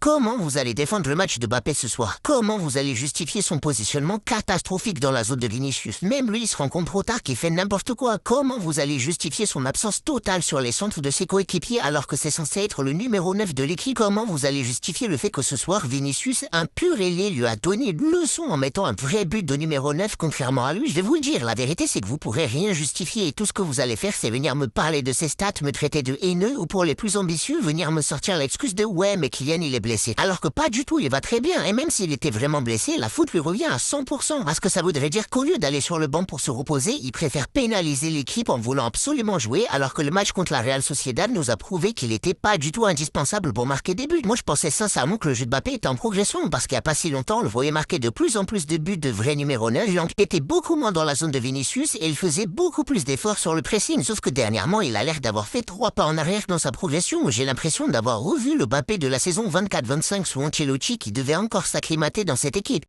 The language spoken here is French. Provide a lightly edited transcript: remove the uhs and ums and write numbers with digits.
Comment vous allez défendre le match de Mbappé ce soir? Comment vous allez justifier son positionnement catastrophique dans la zone de Vinicius? Même lui, il se rend compte trop tard qu'il fait n'importe quoi. Comment vous allez justifier son absence totale sur les centres de ses coéquipiers alors que c'est censé être le numéro 9 de l'équipe? Comment vous allez justifier le fait que ce soir, Vinicius, un pur ailier, lui a donné une leçon en mettant un vrai but de numéro 9 contrairement à lui? Je vais vous le dire, la vérité c'est que vous pourrez rien justifier et tout ce que vous allez faire c'est venir me parler de ses stats, me traiter de haineux ou pour les plus ambitieux, venir me sortir l'excuse de ouais mais Kylian il est blessé. Alors que pas du tout, il va très bien et même s'il était vraiment blessé, la faute lui revient à 100%. Parce que ça voudrait dire qu'au lieu d'aller sur le banc pour se reposer, il préfère pénaliser l'équipe en voulant absolument jouer alors que le match contre la Real Sociedad nous a prouvé qu'il était pas du tout indispensable pour marquer des buts. Moi je pensais sincèrement que le jeu de Mbappé était en progression parce qu'il y a pas si longtemps on le voyait marquer de plus en plus de buts de vrais numéro 9, il était beaucoup moins dans la zone de Vinicius et il faisait beaucoup plus d'efforts sur le pressing, sauf que dernièrement il a l'air d'avoir fait 3 pas en arrière dans sa progression. J'ai l'impression d'avoir revu le Mbappé de la saison 24-25 sous Ancelotti qui devait encore s'acclimater dans cette équipe.